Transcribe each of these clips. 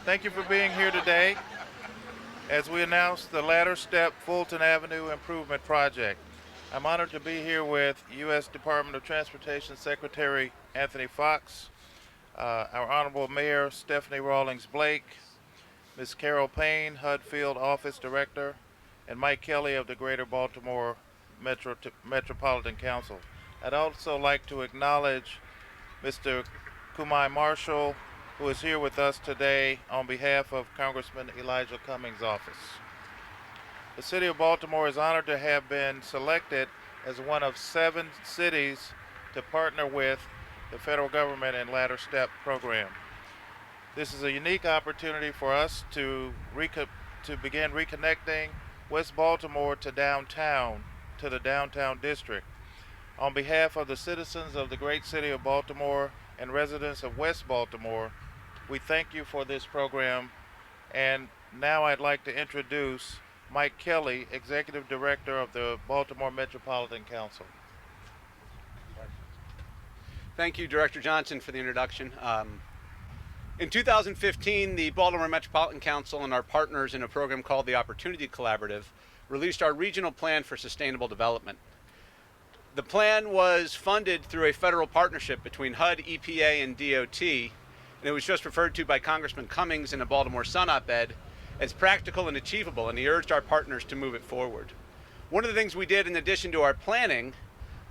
Thank you for being here today as we announce the LadderSTEP Fulton Avenue Improvement Project. I'm honored to be here with U.S. Department of Transportation Secretary Anthony Foxx, our Honorable Mayor Stephanie Rawlings-Blake, Ms. Carol Payne, HUD Field Office Director, and Mike Kelly of the Greater Baltimore Metropolitan Council. I'd also like to acknowledge Mr. Kumai Marshall, who is here with us today on behalf of Congressman Elijah Cummings' office. The City of Baltimore is honored to have been selected as one of 7 cities to partner with the federal government in LadderSTEP program. This is a unique opportunity for us to begin reconnecting West Baltimore to downtown, to the downtown district. On behalf of the citizens of the great city of Baltimore and residents of West Baltimore, we thank you for this program. And now I'd like to introduce Mike Kelly, Executive Director of the Baltimore Metropolitan Council. Thank you, Director Johnson, for the introduction. In 2015, the Baltimore Metropolitan Council and our partners in a program called the Opportunity Collaborative released our regional plan for sustainable development. The plan was funded through a federal partnership between HUD, EPA, and DOT, and it was just referred to by Congressman Cummings in a Baltimore Sun op-ed as practical and achievable, and he urged our partners to move it forward. One of the things we did in addition to our planning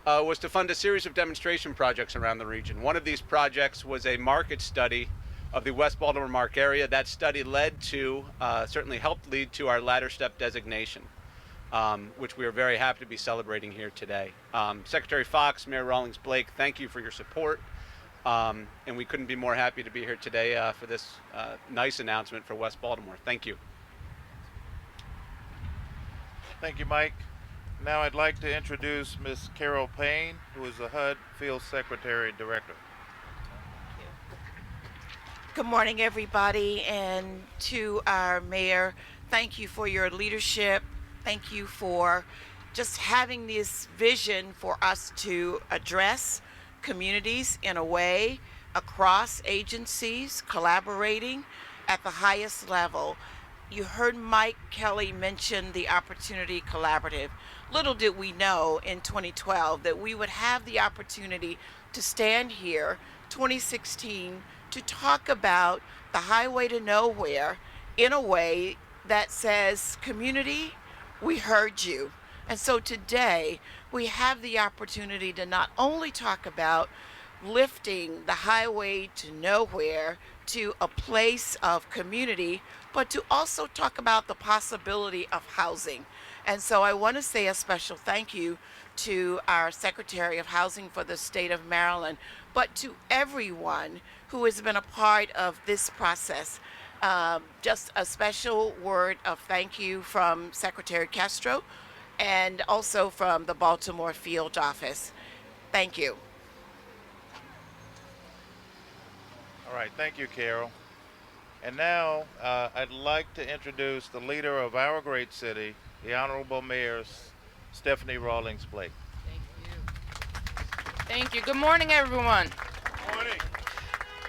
was to fund a series of demonstration projects around the region. One of these projects was a market study of the West Baltimore MARC area. That study certainly helped lead to our LadderSTEP designation, which we are very happy to be celebrating here today. Secretary Foxx, Mayor Rawlings-Blake, thank you for your support. And we couldn't be more happy to be here today for this nice announcement for West Baltimore. Thank you. Thank you, Mike. Now I'd like to introduce Ms. Carol Payne, who is the HUD Field Secretary Director. Good morning, everybody, and to our mayor, thank you for your leadership. Thank you for just having this vision for us to address communities in a way across agencies, collaborating at the highest level. You heard Mike Kelly mention the Opportunity Collaborative. Little did we know in 2012 that we would have the opportunity to stand here 2016 to talk about the highway to nowhere in a way that says, community, we heard you. And so today we have the opportunity to not only talk about lifting the highway to nowhere to a place of community, but to also talk about the possibility of housing. And so I want to say a special thank you to our Secretary of Housing for the state of Maryland, but to everyone who has been a part of this process. Just a special word of thank you from Secretary Castro and also from the Baltimore Field Office. Thank you. All right, thank you, Carol. And now I'd like to introduce the leader of our great city, the Honorable Mayor Stephanie Rawlings-Blake. Thank you. Thank you. Good morning, everyone. Good morning.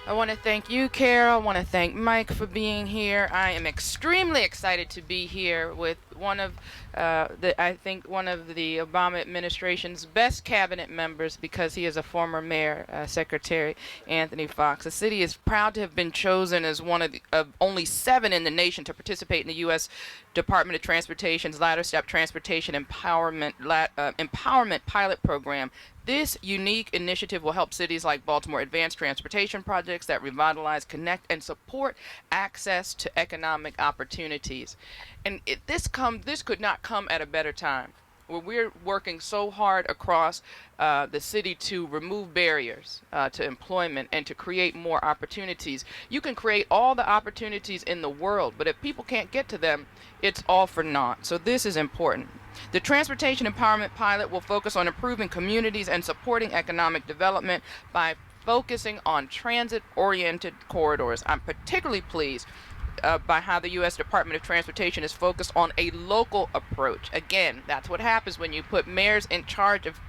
I want to thank you, Carol. I want to thank Mike for being here. I am extremely excited to be here with one of the Obama administration's best cabinet members, because he is a former mayor, Secretary Anthony Foxx. The city is proud to have been chosen as one of only 7 in the nation to participate in the U.S. Department of Transportation's LadderSTEP Transportation Empowerment Pilot Program. This unique initiative will help cities like Baltimore advance transportation projects that revitalize, connect, and support access to economic opportunities. And this could not come at a better time. We're working so hard across the city to remove barriers to employment and to create more opportunities. You can create all the opportunities in the world, but if people can't get to them, it's all for naught. So this is important. The Transportation Empowerment Pilot will focus on improving communities and supporting economic development by focusing on transit-oriented corridors. I'm particularly pleased by how the U.S. Department of Transportation is focused on a local approach. Again, that's what happens when you put mayors in charge of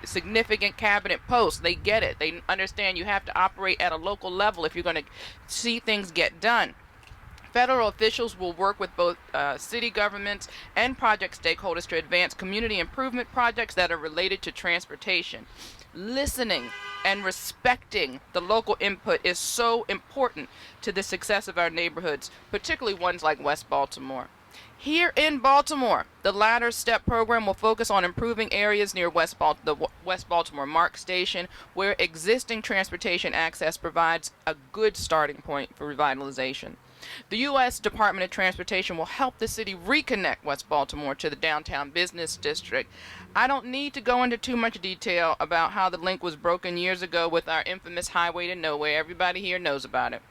significant cabinet posts. They get it. They understand you have to operate at a local level if you're going to see things get done. Federal officials will work with both city governments and project stakeholders to advance community improvement projects that are related to transportation. Listening and respecting the local input is so important to the success of our neighborhoods, particularly ones like West Baltimore. Here in Baltimore, the LadderSTEP program will focus on improving areas near the West Baltimore MARC Station, where existing transportation access provides a good starting point for revitalization. The U.S. Department of Transportation will help the city reconnect West Baltimore to the downtown business district. I don't need to go into too much detail about how the link was broken years ago with our infamous highway to nowhere. Everybody here knows about it.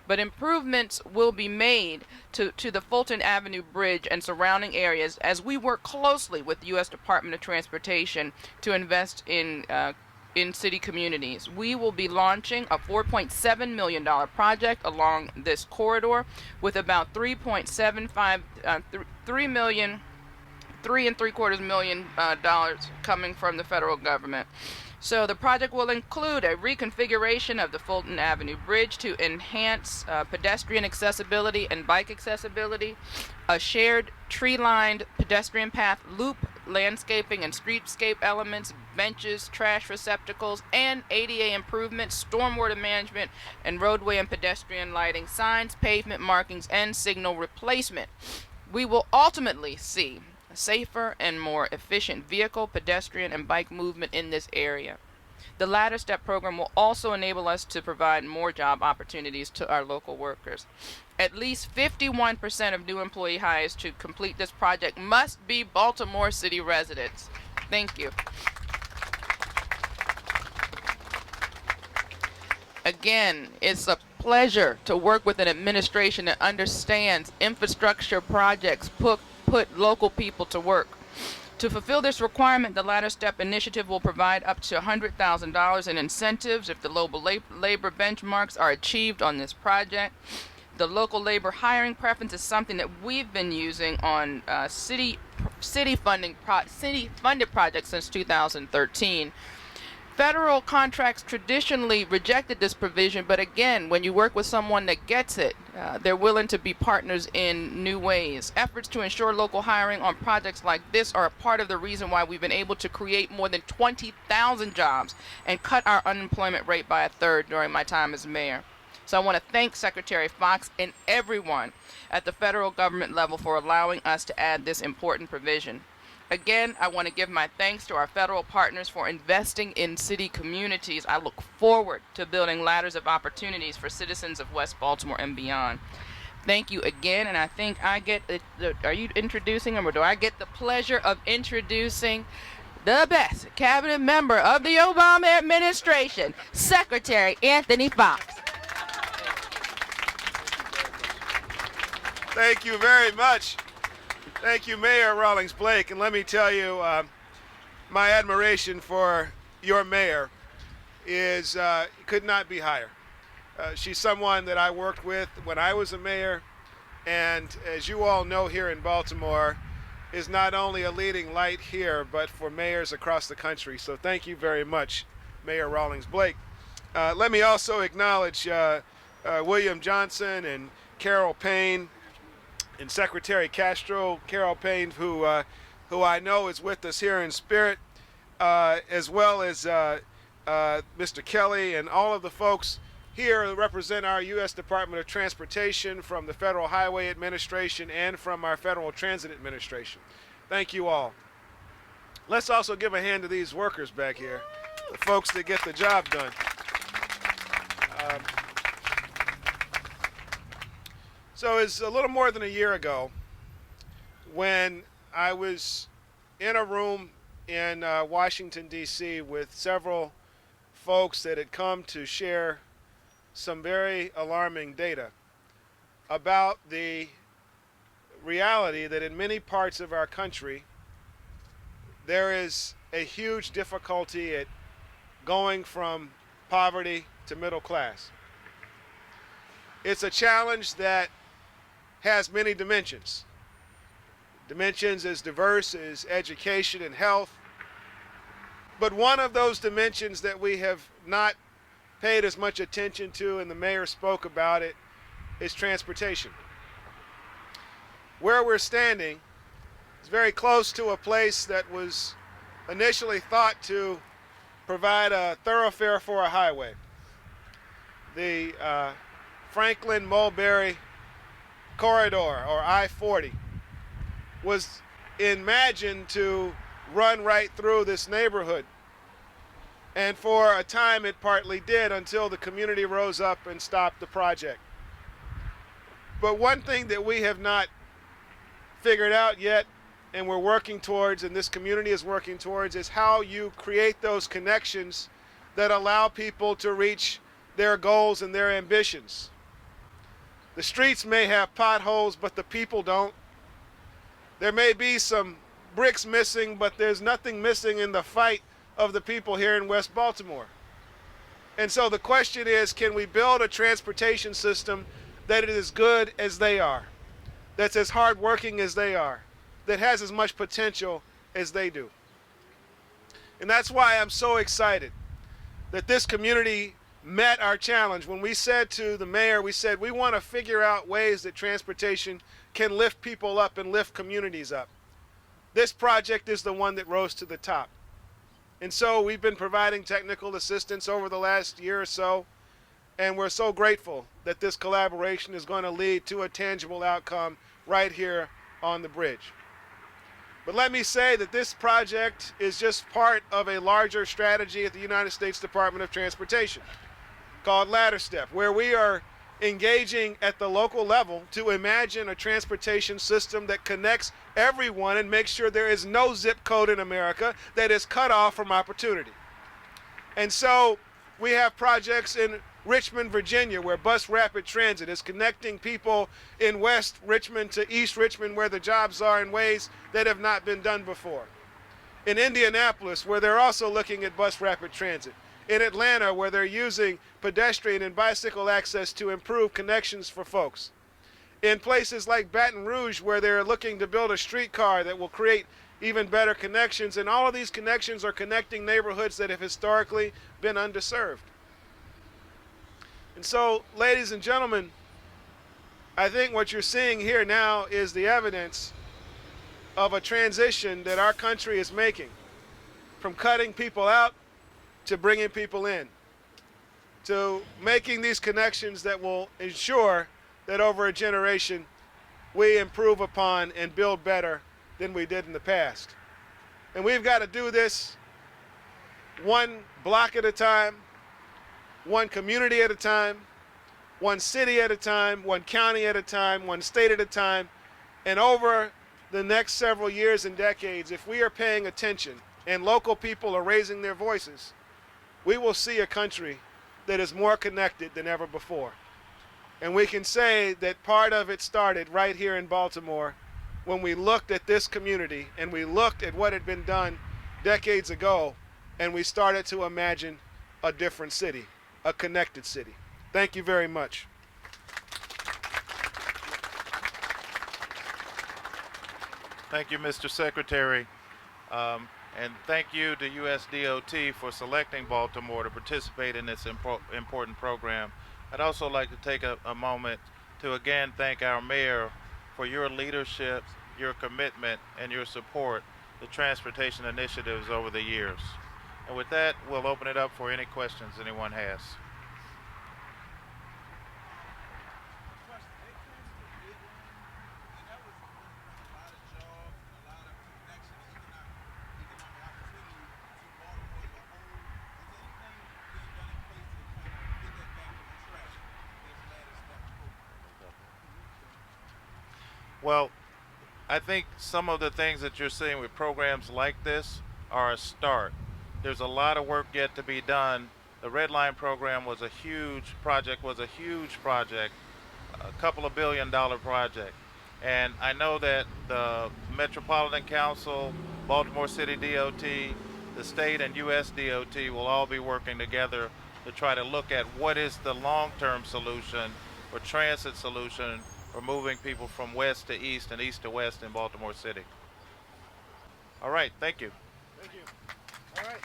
But improvements will be made to the Fulton Avenue Bridge and surrounding areas as we work closely with the U.S. Department of Transportation to invest in city communities. We will be launching a $4.7 million project along this corridor with about $3.75 million coming from the federal government. So the project will include a reconfiguration of the Fulton Avenue Bridge to enhance pedestrian accessibility and bike accessibility, a shared tree-lined pedestrian path loop, landscaping and streetscape elements, benches, trash receptacles, and ADA improvements, stormwater management, and roadway and pedestrian lighting, signs, pavement markings, and signal replacement. We will ultimately see a safer and more efficient vehicle, pedestrian, and bike movement in this area. The LadderSTEP program will also enable us to provide more job opportunities to our local workers. At least 51% of new employee hires to complete this project must be Baltimore City residents. Thank you. Again, it's a pleasure to work with an administration that understands infrastructure projects put local people to work. To fulfill this requirement, the LadderSTEP initiative will provide up to $100,000 in incentives if the local labor benchmarks are achieved on this project. The local labor hiring preference is something that we've been using on city-funded projects since 2013. Federal contracts traditionally rejected this provision, but again, when you work with someone that gets it, they're willing to be partners in new ways. Efforts to ensure local hiring on projects like this are a part of the reason why we've been able to create more than 20,000 jobs and cut our unemployment rate by a third during my time as mayor. So I want to thank Secretary Foxx and everyone at the federal government level for allowing us to add this important provision. Again, I want to give my thanks to our federal partners for investing in city communities. I look forward to building ladders of opportunities for citizens of West Baltimore and beyond. Thank you again, and I think I get are you introducing him, or do I get the pleasure of introducing the best cabinet member of the Obama administration, Secretary Anthony Foxx. Thank you very much. Thank you, Mayor Rawlings-Blake. And let me tell you, my admiration for your mayor could not be higher. She's someone that I worked with when I was a mayor, and as you all know, here in Baltimore, is not only a leading light here, but for mayors across the country. So thank you very much, Mayor Rawlings-Blake. Let me also acknowledge William Johnson and Carol Payne and Secretary Castro. Carol Payne, who I know is with us here in spirit, as well as Mr. Kelly and all of the folks here who represent our U.S. Department of Transportation, from the Federal Highway Administration, and from our Federal Transit Administration. Thank you all. Let's also give a hand to these workers back here, the folks that get the job done. So it's a little more than a year ago when I was in a room in Washington, D.C. with several folks that had come to share some very alarming data about the reality that in many parts of our country there is a huge difficulty at going from poverty to middle class. It's a challenge that has many dimensions. Dimensions as diverse as education and health. But one of those dimensions that we have not paid as much attention to, and the mayor spoke about it, is transportation. where we're standing is very close to a place that was initially thought to provide a thoroughfare for a highway. The Franklin-Mulberry Corridor, or I-40, was imagined to run right through this neighborhood. And for a time it partly did, until the community rose up and stopped the project. But one thing that we have not figured out yet, and we're working towards, and this community is working towards, is how you create those connections that allow people to reach their goals and their ambitions. The streets may have potholes, but the people don't. There may be some bricks missing, but there's nothing missing in the fight of the people here in West Baltimore. And so the question is, can we build a transportation system that is as good as they are, that's as hardworking as they are, that has as much potential as they do? And that's why I'm so excited that this community met our challenge. When we said to the mayor, we said we want to figure out ways that transportation can lift people up and lift communities up. This project is the one that rose to the top. And so we've been providing technical assistance over the last year or so, and we're so grateful that this collaboration is going to lead to a tangible outcome right here on the bridge. But let me say that this project is just part of a larger strategy at the United States Department of Transportation called LadderSTEP, where we are engaging at the local level to imagine a transportation system that connects everyone and makes sure there is no zip code in America that is cut off from opportunity. And so we have projects in Richmond, Virginia, where bus rapid transit is connecting people in West Richmond to East Richmond, where the jobs are, in ways that have not been done before. In Indianapolis, where they're also looking at bus rapid transit. In Atlanta, where they're using pedestrian and bicycle access to improve connections for folks. In places like Baton Rouge, where they're looking to build a streetcar that will create even better connections. And all of these connections are connecting neighborhoods that have historically been underserved. And so, ladies and gentlemen, I think what you're seeing here now is the evidence of a transition that our country is making, from cutting people out to bringing people in, to making these connections that will ensure that over a generation we improve upon and build better than we did in the past. And we've got to do this one block at a time, one community at a time, one city at a time, one county at a time, one state at a time. And over the next several years and decades, if we are paying attention and local people are raising their voices, we will see a country that is more connected than ever before. And we can say that part of it started right here in Baltimore when we looked at this community and we looked at what had been done decades ago, and we started to imagine a different city, a connected city. Thank you very much. Thank you, Mr. Secretary. And thank you to USDOT for selecting Baltimore to participate in this important program. I'd also like to take a moment to again thank our mayor for your leadership, your commitment, and your support to transportation initiatives over the years. And with that, we'll open it up for any questions anyone has. Well, I think some of the things that you're seeing with programs like this are a start. There's a lot of work yet to be done. The Red Line program was a huge project, a couple of $1 billion project. And I know that the Metropolitan Council, Baltimore City DOT, the state and USDOT will all be working together to try to look at what is the long-term solution or transit solution for moving people from west to east and east to west in Baltimore City. All right, thank you. Thank you. All right.